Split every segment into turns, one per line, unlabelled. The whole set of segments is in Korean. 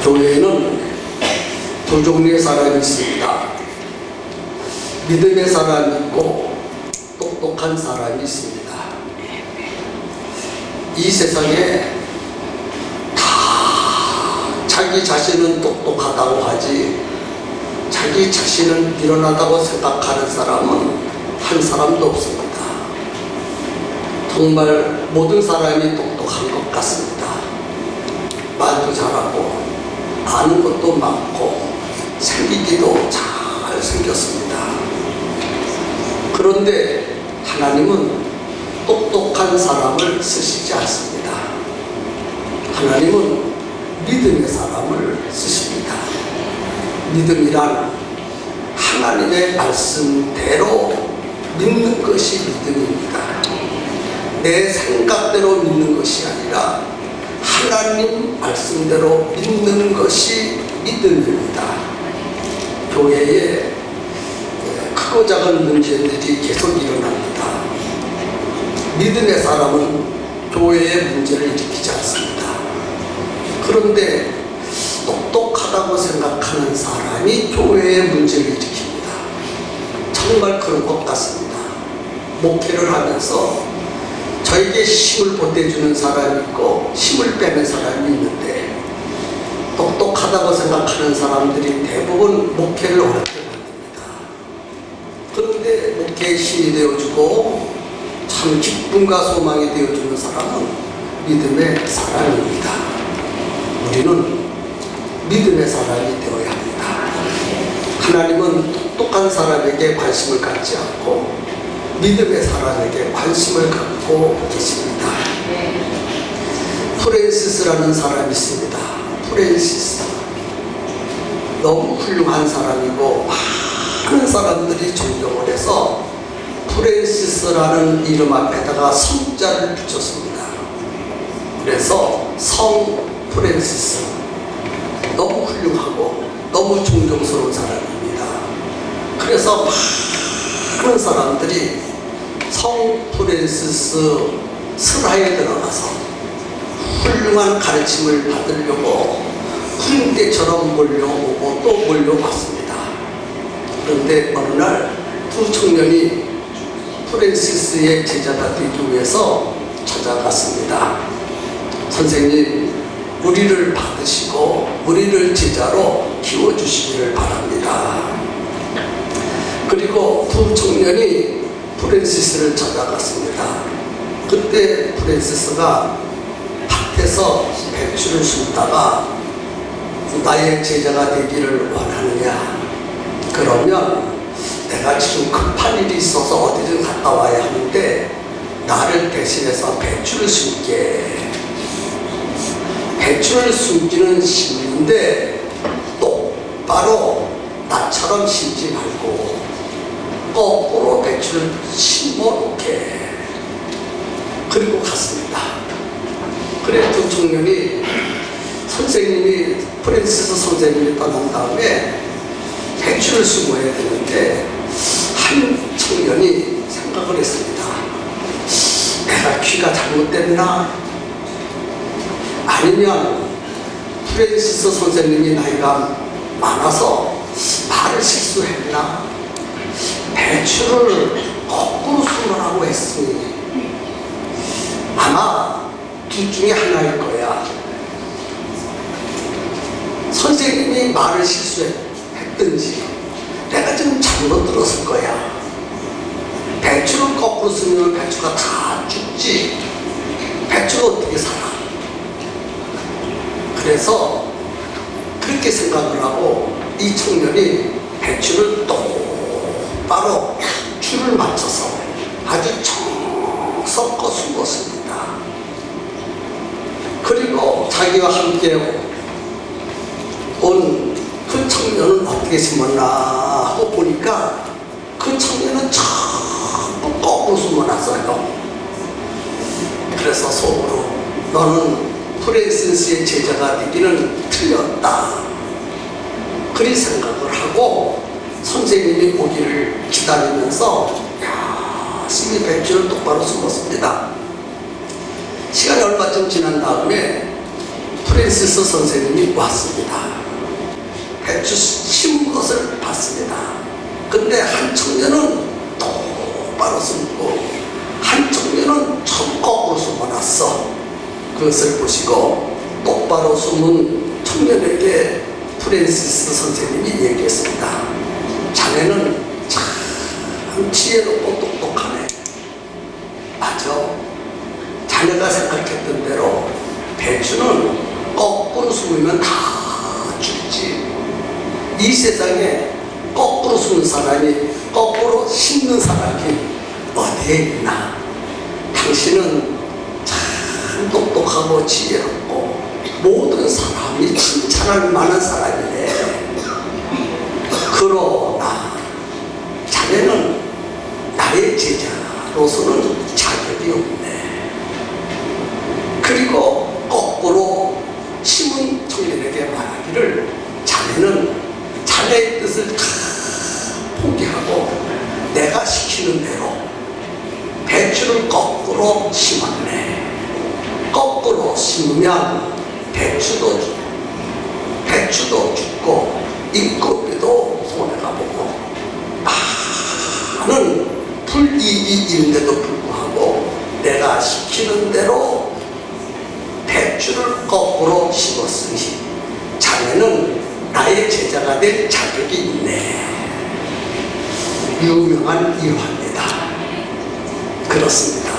교회에는 두 종류의 사람이 있습니다. 믿음의 사람이 있고 똑똑한 사람이 있습니다. 이 세상에 다 자기 자신은 똑똑하다고 하지 자기 자신은 미련하다고 생각하는 사람은 한 사람도 없습니다. 정말 모든 사람이 똑똑한 것 같습니다. 말도 잘하고 아는 것도 많고 생기기도 잘 생겼습니다. 그런데 하나님은 똑똑한 사람을 쓰시지 않습니다. 하나님은 믿음의 사람을 쓰십니다. 믿음이란 하나님의 말씀대로 믿는 것이 믿음입니다. 내 생각대로 믿는 것이 아니라 하나님 말씀대로 믿는 것이 믿음입니다. 교회에 크고 작은 문제들이 계속 일어납니다. 믿음의 사람은 교회의 문제를 일으키지 않습니다. 그런데 똑똑하다고 생각하는 사람이 교회의 문제를 일으킵니다. 정말 그런 것 같습니다. 목회를 하면서 저에게 힘을 보태주는 사람이 있고 힘을 빼는 사람이 있는데 똑똑하다고 생각하는 사람들이 대부분 목회를 어렵게 만듭니다. 그런데 목회에 힘이 되어주고 참 기쁨과 소망이 되어주는 사람은 믿음의 사람입니다. 우리는 믿음의 사람이 되어야 합니다. 하나님은 똑똑한 사람에게 관심을 갖지 않고 믿음의 사람에게 관심을 갖고 계십니다. 프랜시스라는 사람이 있습니다. 프랜시스. 너무 훌륭한 사람이고 많은 사람들이 존경을 해서 프랜시스라는 이름 앞에다가 성자를 붙였습니다. 그래서 성 프랜시스. 너무 훌륭하고 너무 존경스러운 사람입니다. 그래서 많은 사람들이 성 프랜시스 슬하에 들어가서 훌륭한 가르침을 받으려고 군대처럼 몰려오고 또 몰려왔습니다. 그런데 어느 날 두 청년이 프랜시스의 제자가 되기 위해서 찾아갔습니다. 선생님, 우리를 받으시고 우리를 제자로 키워주시기를 바랍니다. 그리고 두 청년이 프랜시스를 찾아갔습니다. 그때 프랜시스가 밭에서 배추를 심다가 나의 제자가 되기를 원하느냐? 그러면 내가 지금 급한 일이 있어서 어디든 갔다 와야 하는데 나를 대신해서 배추를 심게. 배추를 숨기는 심인데 똑바로 나처럼 심지 말고 거꾸로 배추를 심어놓게. 그리고 갔습니다. 그래 두 청년이 선생님이 프랜시스 선생님이 떠난 다음에 배추를 심어야 되는데 한 청년이 생각을 했습니다. 내가 귀가 잘못됐나? 아니면 프랜시스 선생님이 나이가 많아서 말을 실수했나? 배추를 거꾸로 숨으라고 했으니 아마 둘 중에 하나일 거야. 선생님이 말을 실수했든지 내가 지금 잘못 들었을 거야. 배추를 거꾸로 쓰면 배추가 다 죽지. 배추가 어떻게 살아? 그래서 그렇게 생각을 하고 이 청년이 배추를 똑바로 줄을 맞춰서 아주 섞어 숨었습니다. 그리고 자기와 함께 온 그 청년은 어떻게 심었나 하고 보니까 그 청년은 전부 거꾸로 숨어놨어요. 그래서 속으로 너는 프랜시스의 제자가 되기는 틀렸다. 그리 생각을 하고 선생님이 오기를 기다리면서 열심히 배추를 똑바로 숨었습니다. 시간이 얼마쯤 지난 다음에 프랜시스 선생님이 왔습니다. 배추 심은 것을 봤습니다. 근데 한 청년은 똑바로 숨고 한 청년은 거꾸로 숨어놨어. 그것을 보시고 똑바로 숨은 청년에게 프랜시스 선생님이 얘기했습니다. 자네는 참 지혜롭고 똑똑하네. 맞아. 자네가 생각했던 대로 배추는 거꾸로 숨으면 다 죽지. 이 세상에 거꾸로 숨는 사람이, 거꾸로 심는 사람이 어디에 있나? 당신은 참 똑똑하고 지혜롭고 모든 사람이 칭찬할 만한 사람이네. 그러나 자네는 나의 제자로서는 자격이 없네. 그리고 거꾸로 심은 청년에게 말하기를 자네는 자네의 뜻을 다 포기하고 내가 시키는 대로 배추를 거꾸로 심었네. 거꾸로 심으면 배추도 죽고 인건비도 손해가 보고 많은 불이익이 있는데도 불구하고 내가 시키는 대로 배추를 거꾸로 심었으니 자네는 나의 제자가 될 자격이 있네. 유명한 일화입니다. 그렇습니다.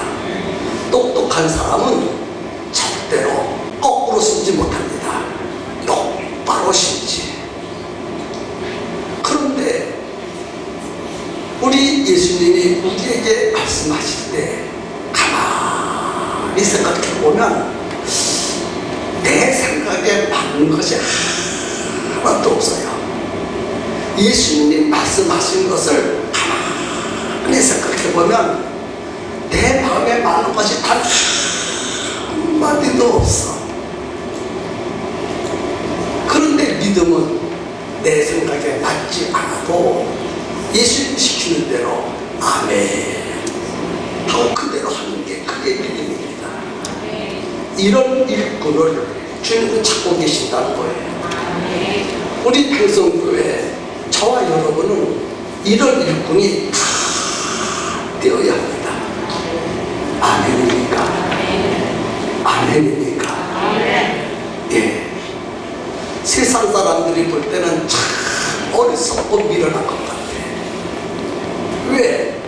똑똑한 사람은 절대로 거꾸로 심지 못합니다. 똑바로 심지. 그런데 우리 예수님이 우리에게 말씀하실 때 가만히 생각해보면 내 생각에 맞는 것이 하나도 없어요. 예수님이 말씀하신 것을 가만히 생각해보면 내 마음에 맞는 것이 단 한마디도 없어. 그런데 믿음은 내 생각에 맞지 않아도 예수님 시키는 대로 아멘 하고 그대로 하는 게 그게 믿음입니다. 이런 일꾼을 주님은 찾고 계신다는 거예요. 우리 평성교회 저와 여러분은 이런 일꾼이 다 되어야 합니다. 아멘입니까? 아멘입니까? 예. 세상 사람들이 볼 때는 참 어리석고 미련한 것 같아. 왜?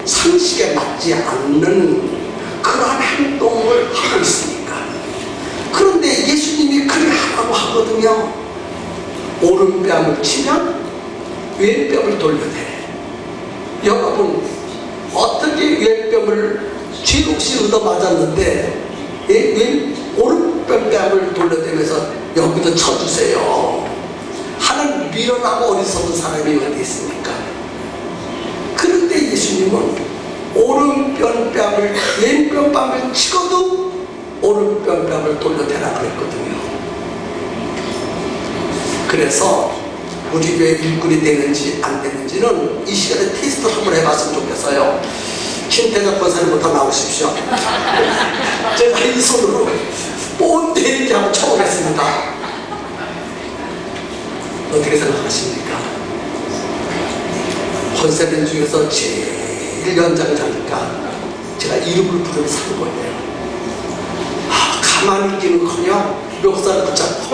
상식에 맞지 않는 그러한 행동을 하고 있으니까. 그런데 예수님이 그래 하라고 하거든요. 오른뺨을 치면 왼뺨을 돌려내. 여러분 어떻게 왼뺨을 쥐록시 얻어맞았는데 오른뺨을 돌려대면서 여기도 쳐주세요 하는 미련하고 어리석은 사람이 어디 있습니까? 그런데 예수님은 오른뺨을 왼뺨을 치고도 오른뺨을 돌려대라 그랬거든요. 그래서 우리 교회 일꾼이 되는지 안 되는지는 이 시간에 테스트 한번 해봤으면 좋겠어요. 김태작 권사님부터 나오십시오. 제가 이 손으로 본데 이렇게 한번 쳐보겠습니다. 어떻게 생각하십니까? 권사님 중에서 제일 연장자니까 제가 이름을 부르면서 한 거예요. 가만히 있기는커녕 목사를 붙잡고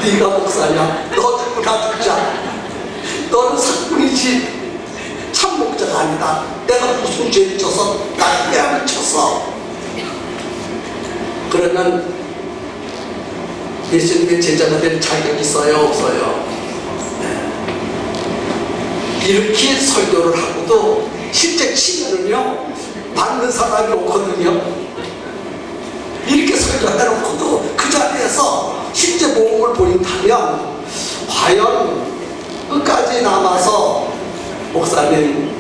네가 목사냐? 너 죽고 나 죽자. 너는 사꾼이지 참 목자가 아니다. 내가 무슨 죄를 져서 나 뺨을 쳤어. 그러면 예수님의 제자가 될 자격이 있어요? 없어요? 네. 이렇게 설교를 하고도 실제 치면은요 맞는 사람이 없거든요. 이렇게 설교해놓고도 그 자리에서 실제 모험을 보인다면 과연 끝까지 남아서 목사님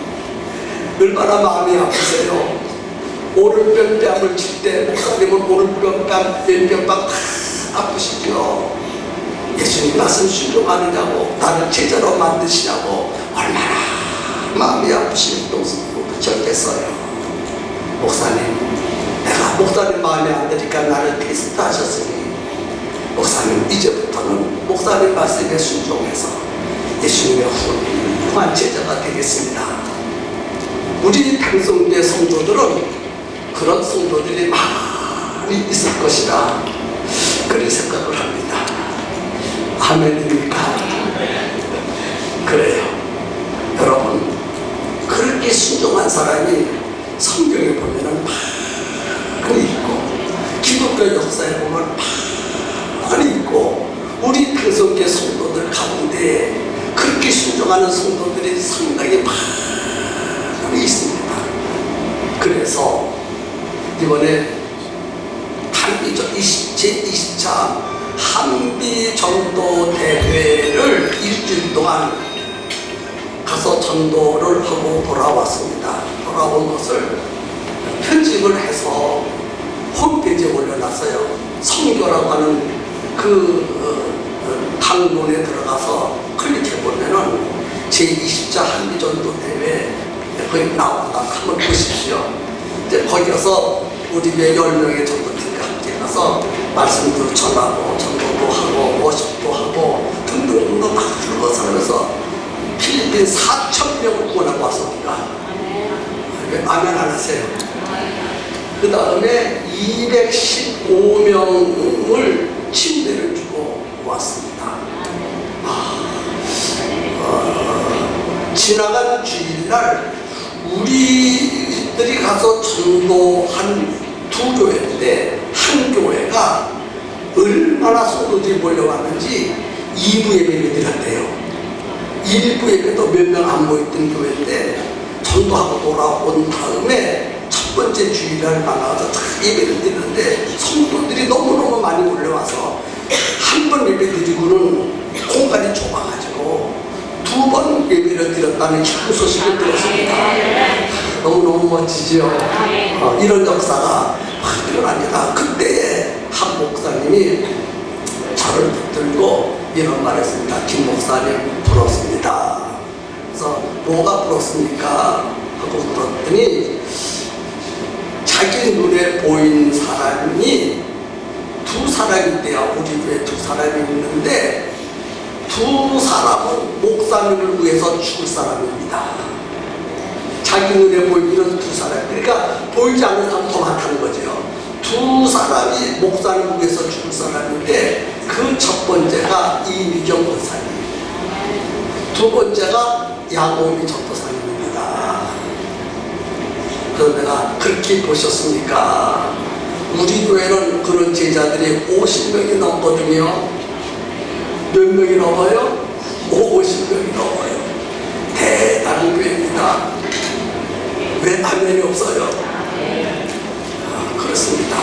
얼마나 마음이 아프세요? 오른뺨을 칠 때 목사님은 오른뺨 왼뺨 다 아프시죠? 예수님 말씀 순종하느냐고 나를 제자로 만드시냐고 얼마나 마음이 아프시겠어요. 목사님 내가 목사님 마음에 안 드니까 나를 테스트 하셨으니 목사님 이제부터는 목사님 말씀에 순종해서 예수님의 훌륭한 제자가 되겠습니다. 우리 평성교회 성도들은 그런 성도들이 많이 있을 것이다, 그런 생각을 합니다. 아멘입니까? 그래요. 여러분, 그렇게 순종한 사람이 성경에 보면은 많이 있고, 기독교 역사에 보면 많이 있고, 우리 평성교회 성도들 가운데 그렇게 순종하는 성도들이 상당히 많이 있습니다. 그래서 이번에 제20차 한비전도 대회를 일주일 동안 가서 전도를 하고 돌아왔습니다. 돌아온 것을 편집을 해서 홈페이지에 올려놨어요. 성교라고 하는 강론에 들어가서 클릭해보면은 제20차 한비전도 대회 거기 나온다. 한번 보십시오. 이제 거기서 우리 교회 10명의 전도팀과 함께 가서 말씀도 전하고 전도도 하고 워십도 하고 등등등등 다 들어가서 하면서 필리핀 4,000명을 구원하고 왔습니다. 왜 아멘 안 하세요? 그 다음에 215명을 침대를 주고 왔습니다. 지나간 주일날 우리들이 가서 전도한 두 교회인데, 한 교회가 얼마나 성도들이 몰려왔는지 2부 예배를 드렸대요. 1부 예배도 몇 명 안 모였던 교회인데 전도하고 돌아온 다음에 첫 번째 주일날 나가서 다 예배를 드리는데 성도들이 너무너무 많이 몰려와서 한 번 예배 드리고는 공간이 좁아가지고 2번 예배를 드렸다는 기쁜 소식을 들었습니다. 너무너무 멋지죠? 이런 역사가 일어납니다. 그때에 한 목사님이 저를 붙들고 이런 말 했습니다. 김 목사님 부럽습니다. 그래서 뭐가 부럽습니까? 하고 물었더니 자기 눈에 보인 사람이 두 사람이 있대요. 우리 교회 두 사람이 있는데 두 사람은 목사님을 위해서 죽을 사람입니다. 자기 눈에 보이는 두 사람, 그러니까 보이지 않는 사람 더 많다는 거죠. 두 사람이 목사님을 위해서 죽을 사람인데 그 첫 번째가 이미경 권사님, 두 번째가 야고미 전도사님입니다. 그래서 내가 그렇게 보셨습니까? 우리 교회는 그런 제자들이 50명이 넘거든요. 몇 명이 넘어요? 50명이 넘어요. 대단한 교회입니다. 왜 아멘이 없어요? 그렇습니다.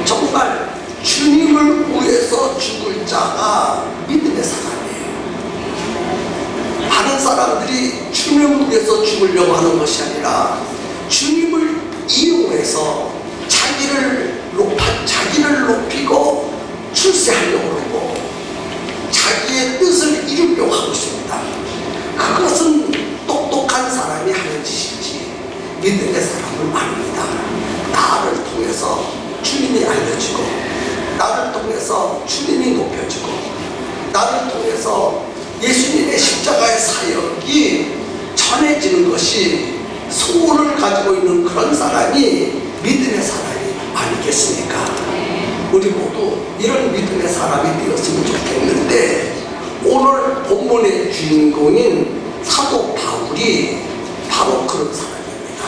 정말 주님을 위해서 죽을 자가 믿음의 사람이에요. 많은 사람들이 주님을 위해서 죽으려고 하는 것이 아니라 주님을 이용해서 자기를 높이고 출세하려고 하고 자기의 뜻을 이루려고 하고 있습니다. 그것은 똑똑한 사람이 하는 짓이지 믿음의 사람은 아닙니다. 나를 통해서 주님이 알려지고, 나를 통해서 주님이 높여지고, 나를 통해서 예수님의 십자가의 사역이 전해지는 것이 소원을 가지고 있는 그런 사람이 믿음의 사람이 아니겠습니까? 우리 모두 이런 믿음의 사람이 되었으면 좋겠는데, 오늘 본문의 주인공인 사도 바울이 바로 그런 사람입니다.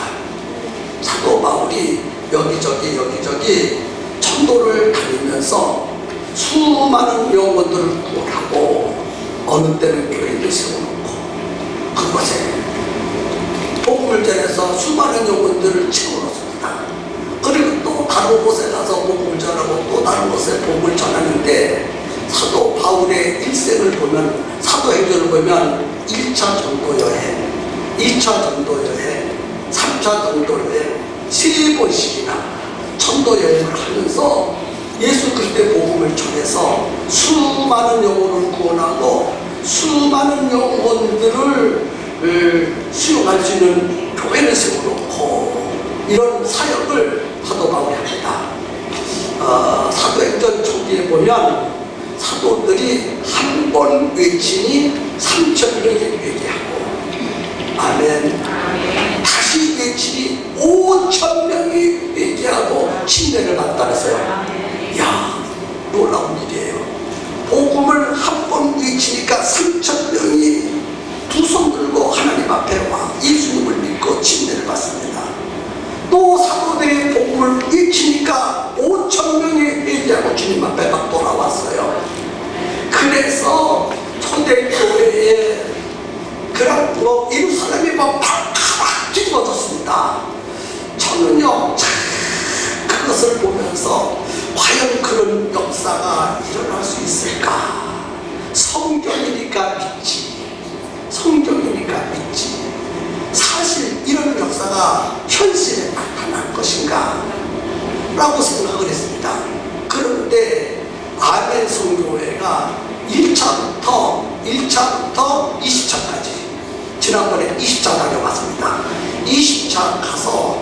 사도 바울이 여기저기 전도를 다니면서 수많은 영혼들을 구원하고, 어느 때는 교회를 세워놓고 그곳에 복음을 전해서 수많은 영혼들을 채워놓습니다. 그리고 또 다른 곳에 가서 복음을 전하고 또 다른 곳에 복음을 전하는데, 사도 바울의 일생을 보면, 사도행전을 보면 1차 전도여행, 2차 전도여행, 3차 전도여행 3번씩이나 전도여행을 하면서 예수 그리스도의 복음을 전해서 수많은 영혼을 구원하고 수많은 영혼들을 수용할 수 있는 교회를 세워놓고 이런 사역을 사도 바울이 합니다. 사도행전 사도기에 보면 사도들이 한 번 외치니 3,000명이 회개하고, 아멘. 다시 외치니 5,000명이 회개하고 침례를 받았어요. 야, 놀라운 일이에요. 복음을 한 번 외치니까 3,000명이 두 손 들고 하나님 앞에 와 예수님을 믿고 침례를 받습니다. 또 사도들의 복음을 외치니까 5,000명이 회개하고 주님 앞에 막 돌아왔어요. 그래서 초대교회에 그런 예루살렘이 막 팍팍 뒤집어졌습니다. 저는요, 그것을 보면서 과연 그런 역사가 일어날 수 있을까? 성경이니까 믿지. 성경이니까 믿지. 사실 이런 역사가 현실에 나타날 것인가? 라고 생각을 했습니다. 그런데 아멘 성교회가 1차부터 20차까지, 지난번에 20차 다녀왔습니다. 20차 가서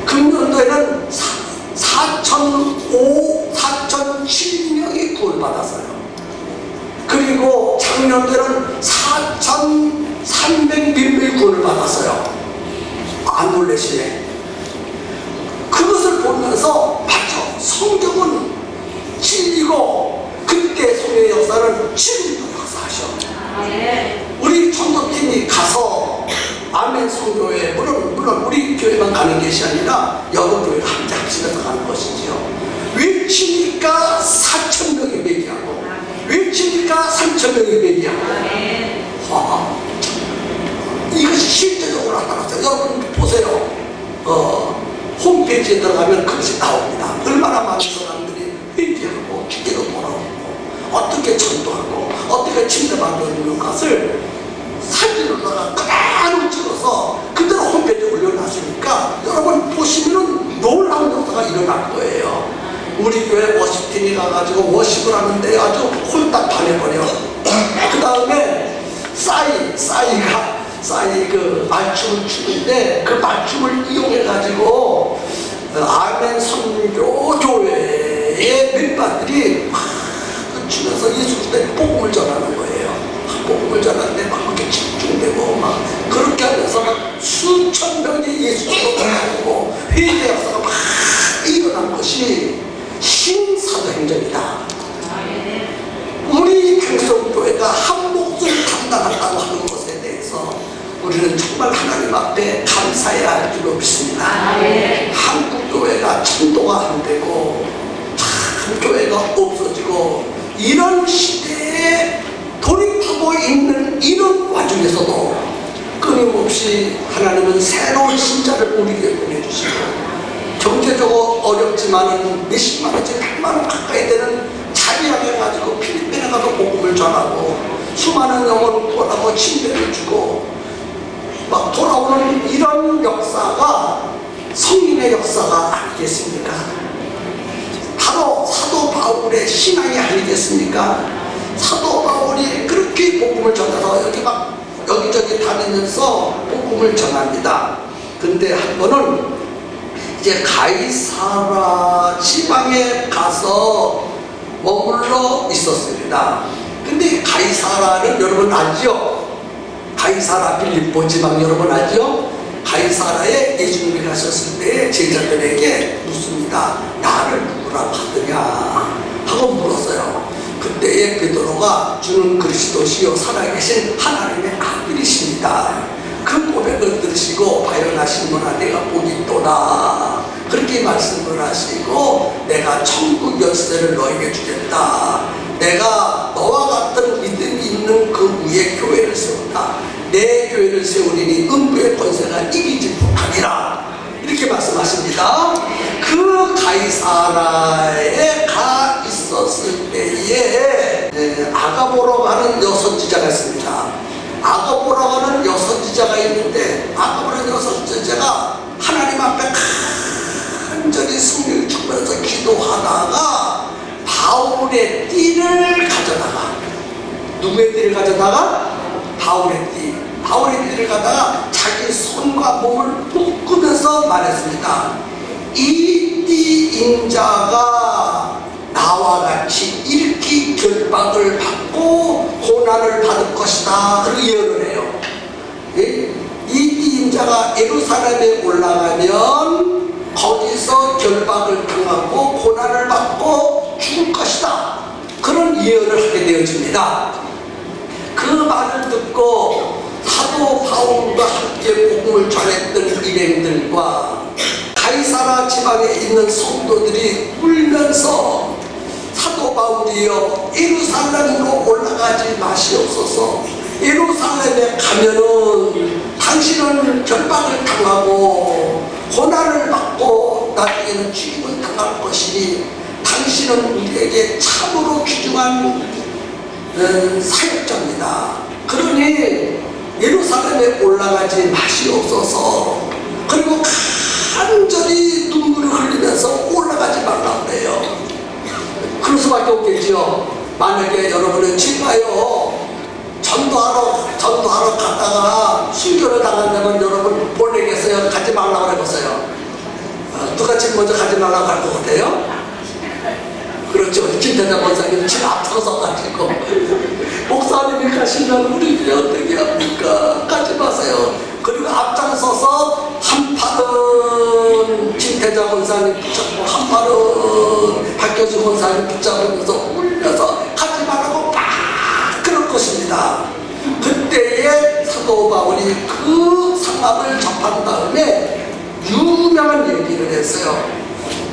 금년도에는 4,007명이 구원받았어요. 그리고 작년도에는 4,300명이 구원을 받았어요. 안 놀라시네. 그것을 보면서 맞죠? 성경은 진리고 그때 성의 역사는 지금도 역사하셔. 우리 전도팀이 가서 아멘 성교회, 물론 우리 교회만 가는 것이 아니라 여러 교회를 함께 합치면서 가는 것이지요. 외치니까 4,000명이 회개하고, 외치니까 3,000명이 회개하고. 이것이 실제적으로 나타났어요. 여러분 보세요. 홈페이지에 들어가면 그것이 나옵니다. 얼마나 많은 사람들이 회개하고 기계로 돌아오고 어떻게 전도하고 어떻게 침례받는 것을 사진으로다가 그대로 찍어서 그대로 홈페이지에 올려놨으니까 여러분 보시면은 놀라운 역사가 일어날 거예요. 우리 교회 워십팀이 가가지고 워십을 하는데 아주 홀딱 반해버려. 그 다음에 싸이가 그 말춤을 추는데 그 말춤을 이용해가지고 아멘 선교 교회의 멤버들이 막 추면서 예수 그리스도의 복음을 전하는 거예요. 복음을 전하는데 막 그렇게 집중되고 막 그렇게 하면서 막 수천 명이 예수로 나오고 회개 역사가 막 일어난 것이 신사도행전이다. 우리 강성교회가 한 목소리 감당한다고 하는 것에 대해서 우리는 정말 하나님 앞에 감사해야 할 줄로 믿습니다. 한국 교회가 전도가 안 되고 참 교회가 없어지고 이런 시대에 돌입하고 있는 이런 와중에서도 끊임없이 하나님은 새로운 신자를 우리에게 보내주시고 경제적으로 어렵지만은 몇십만 원씩 100만 원 가까이 되는 자리하게 가지고 필리핀에 가서 복음을 전하고 수많은 영혼을 구원하고 침례를 주고 막 돌아오는 이런 역사가 성인의 역사가 아니겠습니까? 바로 사도 바울의 신앙이 아니겠습니까? 사도 바울이 그렇게 복음을 전해서 여기저기 다니면서 복음을 전합니다. 근데 한 번은 이제 가이사라 지방에 가서 머물러 있었습니다. 근데 가이사라는 여러분 알죠? 가이사라 빌립보 지방 여러분 알죠? 가이사라에 예수님이 가셨을 때 제자들에게 묻습니다. 나를 누구라고 하더냐 하고 물었어요. 그때에 베드로가 주는 그리스도시요 살아계신 하나님의 아들이십니다. 그 고백을 들으시고 바요나시모나 내가 복이 있도다 그렇게 말씀을 하시고 내가 천국 열쇠를 너에게 주겠다. 내가 너와 같은 믿음이 있는 그 위에 교회를 세웠다. 내 교회를 세우리니 음부의 권세가 이기지 못하리라 이렇게 말씀하십니다. 그 가이사라에 가 있었을 때에 아가보라고 하는 여선지자가 있습니다. 아가보라고 하는 여선지자가 있는데 아가보라는 여선지자가 하나님 앞에 간절히 승리를 주면서 기도하다가 바울의 띠를 가져다가 누구의 띠를 가져다가? 바울의 띠. 바울의 띠를 가다가 자기 손과 몸을 묶으면서 말했습니다. 이 띠 인자가 나와 같이 이렇게 결박을 받고 고난을 받을 것이다. 그렇게 예언을 해요. 이 인자가 예루살렘에 올라가면 거기서 결박을 당하고 고난을 받고 죽을 것이다. 그런 예언을 하게 되어집니다. 그 말을 듣고 사도 바울과 함께 복음을 전했던 일행들과 가이사라 지방에 있는 성도들이 울면서 사도 바울이여 예루살렘으로 올라가지 마시옵소서. 예루살렘에 가면은 당신은 결박을 당하고 고난을 받고 나중에는 죽임을 당할 것이니 당신은 우리에게 참으로 귀중한 사역자입니다. 그러니 예루살렘에 올라가지 마시옵소서. 그리고 간절히 눈물을 흘리면서 올라가지 말라고 그래요. 그럴 수밖에 없겠죠. 만약에 여러분은 제가요 전도하러 갔다가 순교를 당한다면 여러분 보내겠어요? 가지 말라고 해보세요. 누가 제일 먼저 가지 말라고 할 것 같아요? 그렇죠. 김대장 원사님 제일 앞으로 서가지고 목사님이 가시면 우리들이 어떻게 합니까? 가지 마세요. 그리고 앞장서서 한 팔은 김대장 원사님 붙잡고 한 팔은 박교주 원사님 붙잡으면서 울면서 가지 말라고 막 그럴 것입니다. 그때에 사도 바울이 그 상황을 접한 다음에 유명한 얘기를 했어요.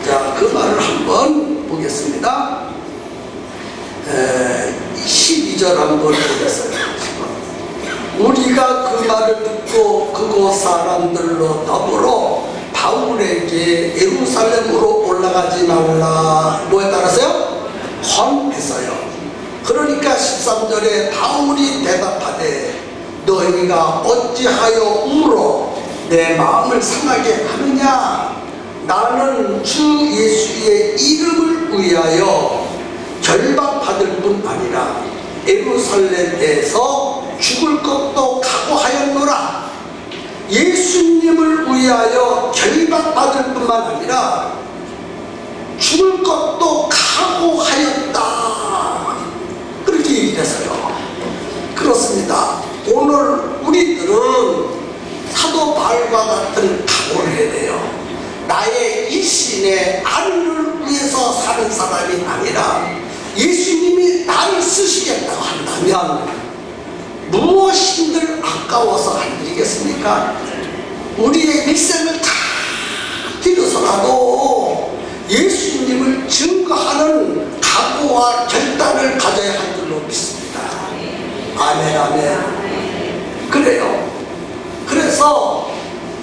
자, 그 말을 한번 보겠습니다. 12절 한번 보겠어요. 우리가 그 말을 듣고 그곳 사람들로 더불어 바울에게 예루살렘으로 올라가지 말라 뭐에 따라서요? 권했어요. 그러니까 13절에 바울이 대답하되 너희가 어찌하여 울어 내 마음을 상하게 하느냐. 나는 주 예수의 이름을 위하여 결박받을 뿐 아니라 예루살렘에서 죽을 것도 각오하였노라. 예수님을 위하여 결박받을 뿐만 아니라 죽을 것도 각오하였다. 그렇게 얘기했어요. 그렇습니다. 오늘 우리들은 사도 바울과 같은 각오를 해야 돼요. 나의 일신의 안위를 위해서 사는 사람이 아니라 예수님이 나를 쓰시겠다고 한다면 무엇인들 아까워서 할 일이겠습니까? 우리의 일생을 다 들여서라도 예수님을 증거하는 각오와 결단을 가져야 할 줄로 믿습니다. 아멘 아멘. 그래요. 그래서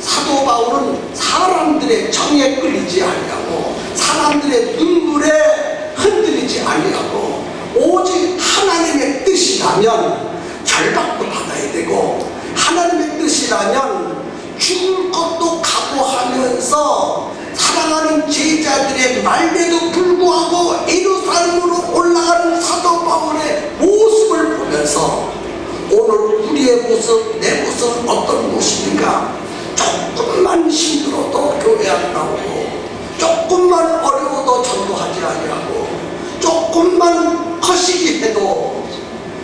사도 바울은 사람들의 정에 끌리지 아니하고 사람들의 눈물에 흔들리지 아니하고 오직 하나님의 뜻이라면 결박도 받아야 되고 하나님의 뜻이라면 죽을 것도 각오하면서 사랑하는 제자들의 말에도 불구하고 예루살렘으로 올라가는 사도 바울의 모습을 보면서 오늘 우리의 모습, 내 모습은 어떤 모습인가? 조금만 힘들어도 교회 안 나오고 조금만 어려워도 전도하지 아니하고 조금만 거시기 해도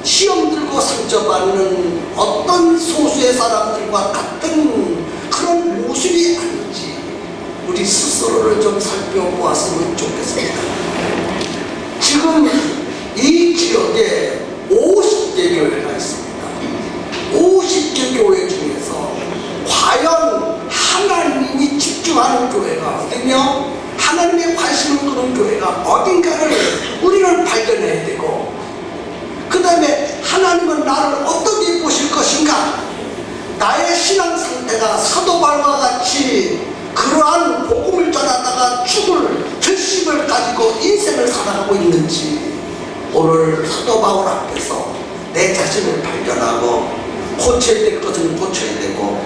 시험 들고 상처받는 어떤 소수의 사람들과 같은 그런 모습이 아닌지 우리 스스로를 좀 살펴보았으면 좋겠습니다. 지금 이 지역에 50개 교회가 있습니다. 50개 교회 중에서 과연 하나님이 집중하는 교회가 어디며 하나님의 관심을 끄는 교회가 어딘가를 우리는 발견해야 되고 그 다음에 하나님은 나를 어떻게 보실 것인가. 나의 신앙 상태가 사도 바울과 같이 그러한 복음을 전하다가 죽을 결심을 가지고 인생을 살아가고 있는지 오늘 사도 바울 앞에서 내 자신을 발견하고 고쳐야 될 것은 고쳐야 되고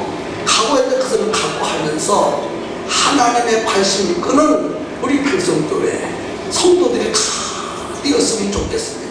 각오해야 될 것은 각오하면서 하나님의 관심을 끄는 우리 평성교회 성도들이 다 되었으면 좋겠습니다.